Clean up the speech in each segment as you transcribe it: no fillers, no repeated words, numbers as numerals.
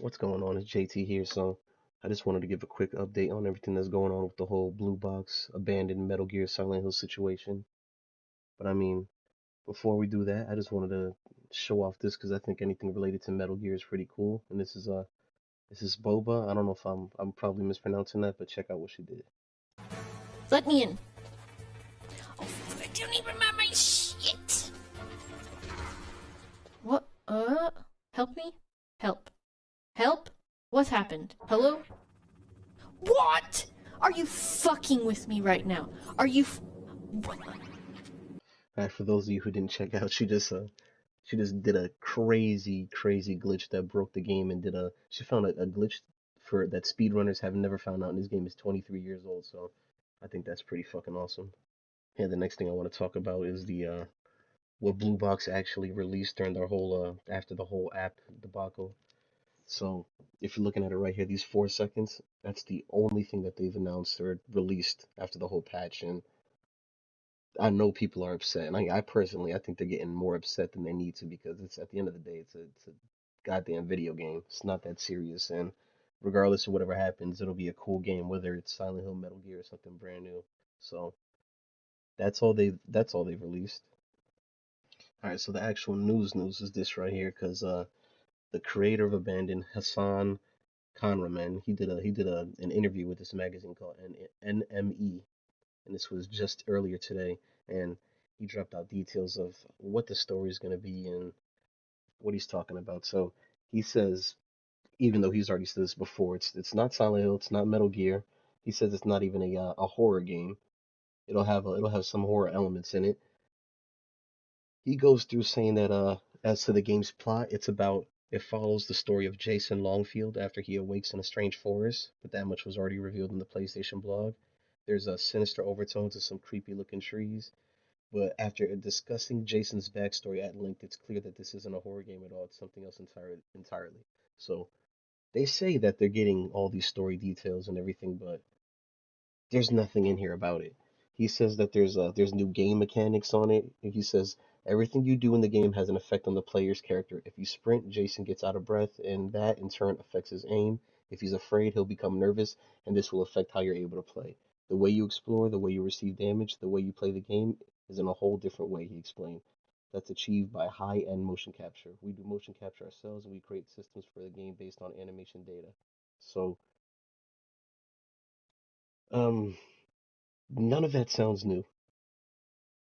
What's going on? It's JT here. So I just wanted to give a quick update on everything that's going on with the whole blue box abandoned Metal Gear Silent Hill situation. But I mean, before we do that, I just wanted to show off this because I think anything related to Metal Gear is pretty cool. And this is Boba. I don't know if I'm probably mispronouncing that, but check out what she did. Let me in. Oh, I don't even remember my shit. What? Help me? Help. Help? What happened? Hello? What? Are you fucking with me right now? Are you? What? All right, for those of you who didn't check out, she just did a crazy glitch that broke the game and she found a glitch for that speedrunners have never found out, and this game is 23 years old, so I think that's pretty fucking awesome. And the next thing I want to talk about is the what Blue Box actually released during their whole after the whole app debacle. So if you're looking at it right here, these 4 seconds, that's the only thing that they've announced or released after the whole patch, and I know people are upset, and I personally I think they're getting more upset than they need to because it's at the end of the day it's a goddamn video game. It's not that serious, and regardless of whatever happens, it'll be a cool game, whether it's Silent Hill, Metal Gear, or something brand new. So that's all they've released. All right, so the actual news is this right here, because the creator of Abandon, Hasan Kanraman, he did an interview with this magazine called NME, and this was just earlier today, and he dropped out details of what the story is going to be and what he's talking about. So he says, even though he's already said this before, it's not Silent Hill, it's not Metal Gear. He says it's not even a horror game. It'll have some horror elements in it. He goes through saying that as to the game's plot, it follows the story of Jason Longfield after he awakes in a strange forest, but that much was already revealed in the PlayStation blog. There's a sinister overtone to some creepy looking trees, but after discussing Jason's backstory at length, it's clear that this isn't a horror game at all. It's something else entirely. So they say that they're getting all these story details and everything, but there's nothing in here about it. He says that there's new game mechanics on it. He says everything you do in the game has an effect on the player's character. If you sprint, Jason gets out of breath, and that in turn affects his aim. If he's afraid, he'll become nervous, and this will affect how you're able to play. The way you explore, the way you receive damage, the way you play the game is in a whole different way, he explained. That's achieved by high-end motion capture. We do motion capture ourselves, and we create systems for the game based on animation data. So, um, none of that sounds new.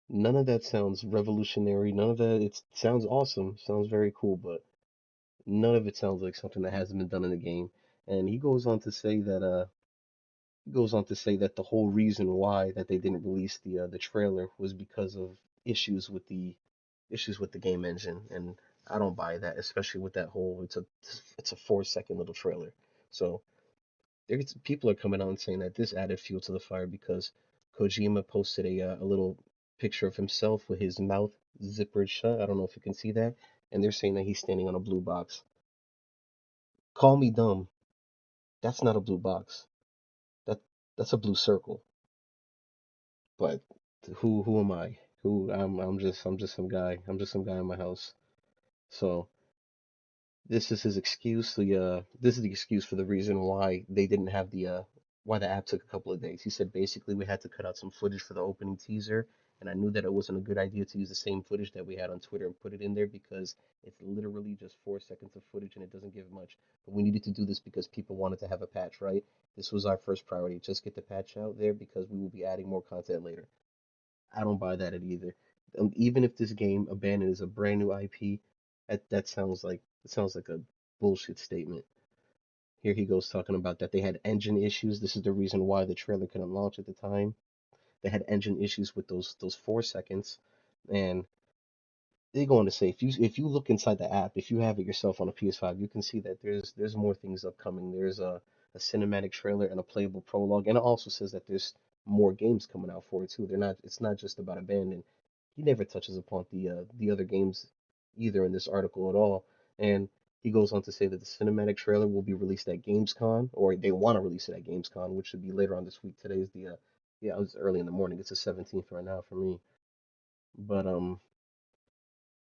None of that sounds revolutionary. None of that. It sounds awesome. Sounds very cool, but none of it sounds like something that hasn't been done in the game. And he goes on to say that the whole reason why that they didn't release the trailer was because of issues with the issues with the game engine. And I don't buy that, especially with that whole it's a 4 second little trailer. So people are coming out and saying that this added fuel to the fire because Kojima posted a little picture of himself with his mouth zippered shut. I don't know if you can see that, and they're saying that he's standing on a blue box. Call me dumb. That's not a blue box. That that's a blue circle. But who am I? I'm just some guy. I'm just some guy in my house. So this is his excuse. This is the excuse for the reason why they didn't have why the app took a couple of days. He said basically we had to cut out some footage for the opening teaser, and I knew that it wasn't a good idea to use the same footage that we had on Twitter and put it in there because it's literally just 4 seconds of footage and it doesn't give much. But we needed to do this because people wanted to have a patch, right? This was our first priority. Just get the patch out there because we will be adding more content later. I don't buy that either. Even if this game Abandoned is a brand new IP, that sounds like a bullshit statement. Here he goes talking about that they had engine issues. This is the reason why the trailer couldn't launch at the time. They had engine issues with those 4 seconds, and they go on to say if you look inside the app, if you have it yourself on a PS5, you can see that there's more things upcoming. There's a cinematic trailer and a playable prologue, and it also says that there's more games coming out for it too. It's not just about Abandon. He never touches upon the other games either in this article at all. And he goes on to say that the cinematic trailer will be released at Gamescom, or they want to release it at Gamescom, which should be later on this week. Today is yeah, it was early in the morning. It's the 17th right now for me. But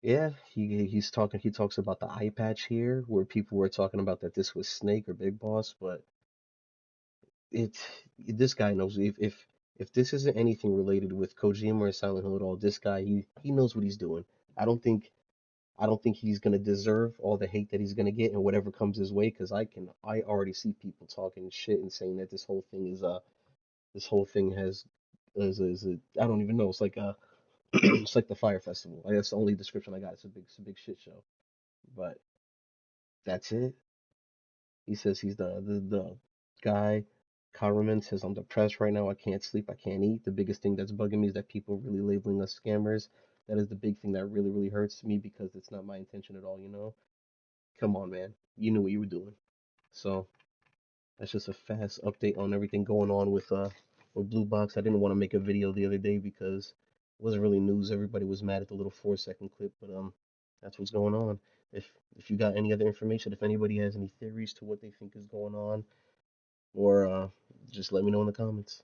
Yeah, he talks about the eye patch here, where people were talking about that this was Snake or Big Boss, but it this guy knows if this isn't anything related with Kojima or Silent Hill at all, this guy he knows what he's doing. I don't think I don't think he's gonna deserve all the hate that he's gonna get and whatever comes his way, because I already see people talking shit and saying that this whole thing has is a I don't even know, it's like it's like the Fire Festival. I guess the only description I got. It's a big shit show. But that's it. He says he's the guy. Karaman says I'm depressed right now. I can't sleep. I can't eat. The biggest thing that's bugging me is that people are really labeling us scammers. That is the big thing that really hurts me because it's not my intention at all. You know. Come on, man. You knew what you were doing. So that's just a fast update on everything going on with Blue Box. I didn't want to make a video the other day because it wasn't really news. Everybody was mad at the little 4 second clip, but that's what's going on. If if you got any other information, if anybody has any theories to what they think is going on, or just let me know in the comments.